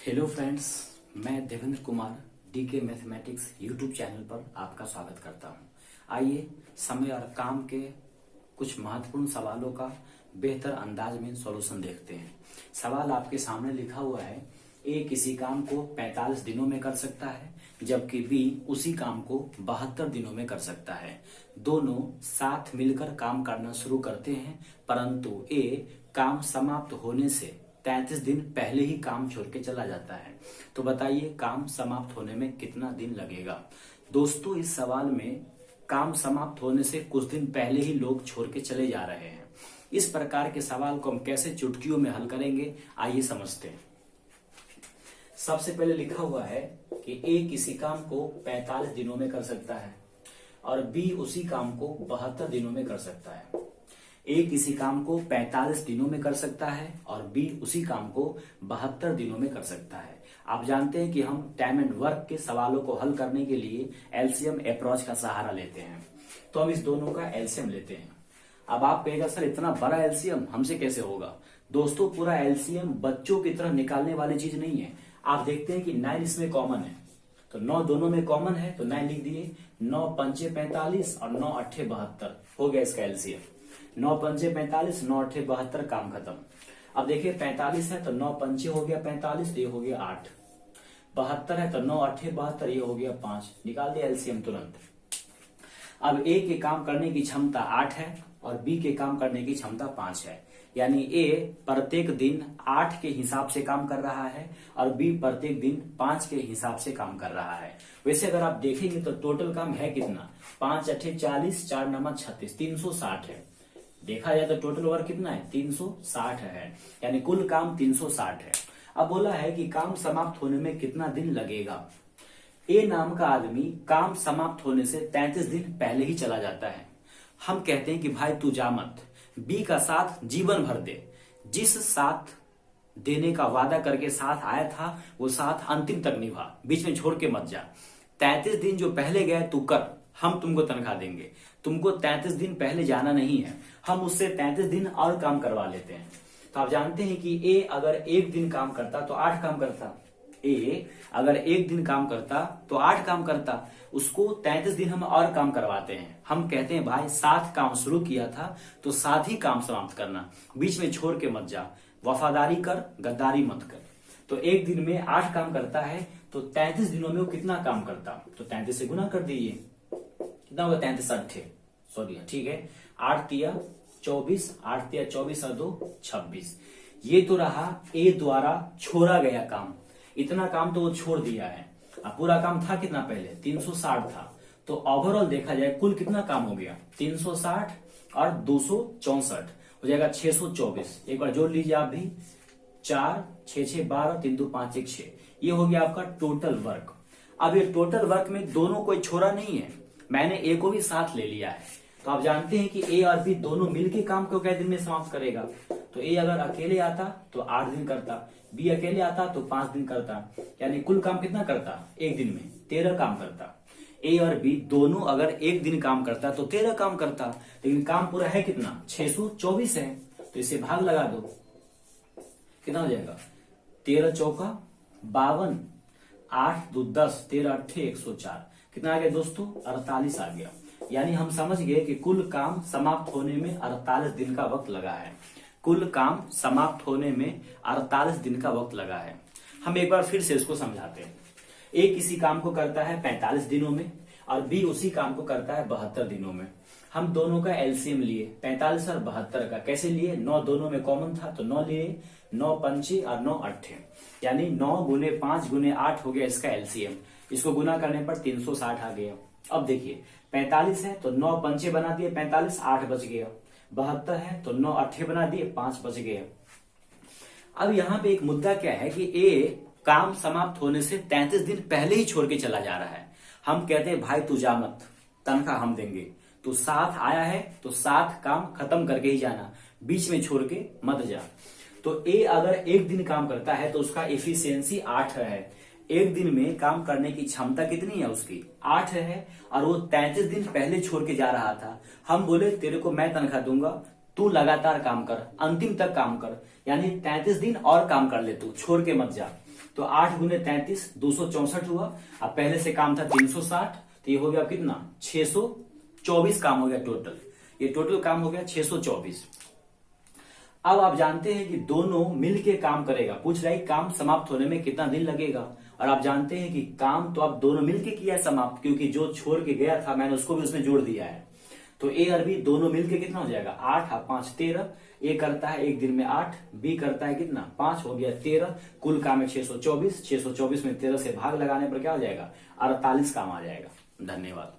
Hello friends, मैं Devendra Kumar DK mathematics YouTube channel पर आपका स्वागत करता हूं। आइए समय और काम के कुछ महत्वपूर्ण सवालों का बेहतर अंदाज में सॉल्यूशन देखते हैं। सवाल आपके सामने लिखा हुआ है, ए किसी काम को 45 दिनों में कर सकता है जबकि बी उसी काम को 72 दिनों में कर सकता है। दोनों साथ मिलकर काम करना शुरू करते हैं, परंतु ए काम समाप्त होने से 33 दिन पहले ही काम छोड़ के चला जाता है। तो बताइए काम समाप्त होने में कितना दिन लगेगा। दोस्तों, इस सवाल में काम समाप्त होने से कुछ दिन पहले ही लोग छोड़ के चले जा रहे हैं। इस प्रकार के सवाल को हम कैसे चुटकियों में हल करेंगे, आइए समझते हैं। सबसे पहले लिखा हुआ है कि ए किसी काम को 45 दिनों में कर सकता है और बी उसी काम को 72 दिनों में कर सकता है। ए किसी काम को 45 दिनों में कर सकता है और बी उसी काम को 72 दिनों में कर सकता है। आप जानते हैं कि हम टाइम एंड वर्क के सवालों को हल करने के लिए एलसीएम अप्रोच का सहारा लेते हैं। तो हम इस दोनों का एलसीएम लेते हैं। अब आप कहेगा सर इतना बड़ा एलसीएम हमसे कैसे होगा। दोस्तों, पूरा एलसीएम बच्चों की तरह निकालने वाली चीज नहीं है। आप देखते हैं कि 9 इसमें कॉमन है, तो 9 दोनों में कॉमन है, तो 9 लिख दिए। 9 पंचे 45 और 9 अट्ठे 72 हो गया इसका एलसीएम। 9 पंचे 45, 9 अट्ठे 72, काम खत्म। अब देखिए 45 है तो 9 पंचे हो गया 45, ये हो गया 8। 72 है तो 9 अट्ठे 72, ये हो गया 5। निकाल दिया एलसीएम तुरंत। अब ए के काम करने की क्षमता 8 है और बी के काम करने की क्षमता 5 है। यानी ए प्रत्येक दिन 8 के हिसाब से काम कर रहा है और बी प्रत्येक दिन 5 के हिसाब से काम कर रहा है। वैसे अगर आप देखेंगे तो टोटल काम है कितना, 5 अट्ठे 40, 4 नवा 36, 360 है। देखा जाए तो टोटल वर्क कितना है, 360 है। यानी कुल काम 360 है। अब बोला है कि काम समाप्त होने में कितना दिन लगेगा। ए नाम का आदमी काम समाप्त होने से 33 दिन पहले ही चला जाता है। हम कहते हैं कि भाई तू जा मत, बी का साथ जीवन भर दे। जिस साथ देने का वादा करके साथ आया था वो साथ अंतिम तक निभा, बीच में छोड़ के मत जा। 33 दिन जो पहले गए तू कर, हम तुमको तनख्वाह देंगे। तुमको 33 दिन पहले जाना नहीं है, हम उससे 33 दिन और काम करवा लेते हैं। तो आप जानते हैं कि ए अगर एक दिन काम करता तो 8 काम करता। ए अगर एक दिन काम करता तो 8 काम करता, उसको 33 दिन हम और काम करवाते हैं। हम कहते हैं भाई 7 काम शुरू किया था तो 7 ही काम समाप्त करना, बीच में छोड़ के मत जा। वफादारी कर, गद्दारी मत कर। तो एक दिन में 8 काम करता है तो 33 दिनों में वो कितना काम करता, तो 33 से गुना कर दीजिए। कितना होगा, 33 अट्ठे, सॉरी ठीक है, 8 तिया 24, 8 तिया 24 और 2 26। ये तो रहा ए द्वारा छोड़ा गया काम। इतना काम तो वो छोड़ दिया है। अब पूरा काम था कितना पहले, 360 था। तो ओवरऑल देखा जाए कुल कितना काम हो गया, 360 और 264 हो जाएगा 624। एक बार जोड़ लीजिए आप भी, 4 6 6 12, 3 2 5 1 6। ये हो गया आपका टोटल वर्क। अब ये टोटल वर्क में दोनों कोई छोड़ा नहीं है, मैंने ए को भी साथ ले लिया है। तो आप जानते हैं कि ए और बी दोनों मिलके काम को कै दिन में समाप्त करेगा। तो ए अगर अकेले आता तो 8 दिन करता, बी अकेले आता तो 5 दिन करता। यानी कुल काम कितना करता, एक दिन में 13 काम करता। ए और बी दोनों अगर एक दिन काम करता तो 13 काम करता, लेकिन काम पूरा है कितना, 624 है। तो इसे भाग लगा दो, कितना हो जाएगा, 13 चौका 52, 8 2 10, 13 अट्ठे 104। कितना आ गया दोस्तों, 48 आ गया। यानी हम समझ गए कि कुल काम समाप्त होने में 48 दिन का वक्त लगा है। कुल काम समाप्त होने में 48 दिन का वक्त लगा है। हम एक बार फिर से इसको समझाते हैं। ए किसी काम को करता है 45 दिनों में और बी उसी काम को करता है 72 दिनों में। हम दोनों का एलसीएम लिए, 45 और 72 का। कैसे लिए, 9 दोनों में कॉमन था तो 9 लिए, 9 पंचे और 9 अट्ठे, यानी 9 गुने 5 गुने 8 हो गया इसका एलसीएम। इसको गुना करने पर 360 आ गया। अब देखिए 45 है तो 9 पंचे बना दिए 45, 8 बच गया। 72 है तो 9 अट्ठे बना दिए, 5 बच गया। अब यहाँ पे एक मुद्दा क्या है कि ए काम समाप्त होने से 33 दिन पहले ही छोड़ के चला जा रहा है। हम कहते हैं भाई तू जा मत, तनख्वाह हम देंगे। तू साथ आया है तो साथ काम खत्म करके ही जाना, बीच में छोड़ के मत जा। तो ए अगर एक दिन काम करता है तो उसका एफिशिएंसी 8 है। एक दिन में काम करने की क्षमता कितनी है उसकी, 8 है। और वो 33 दिन पहले छोड़ के जा रहा था। हम बोले तेरे को मैं तनख्वाह दूंगा, तू लगातार काम कर, अंतिम तक काम कर, यानी 33 दिन और काम कर ले, तू छोड़ के मत जा। तो 8 गुने 33 264 हुआ। अब पहले से काम था 360, तो ये हो गया कितना 624 काम हो गया टोटल। ये टोटल काम हो गया 624। अब आप जानते हैं कि दोनों मिलके काम करेगा। पूछ रहा है काम समाप्त होने में कितना दिन लगेगा, और आप जानते हैं कि काम तो आप दोनों मिलके किया है समाप्त, क्योंकि जो छोड़ के गया था मैंने उसको भी उसमें जोड़ दिया है। तो ए और बी दोनों मिलके कितना हो जाएगा 8 और 5 13। ए करता है एक दिन में 8, बी करता है कितना 5, हो गया 13। कुल काम है 624। 624 में 13 से भाग लगाने पर क्या हो जाएगा 48 काम आ जाएगा। धन्यवाद।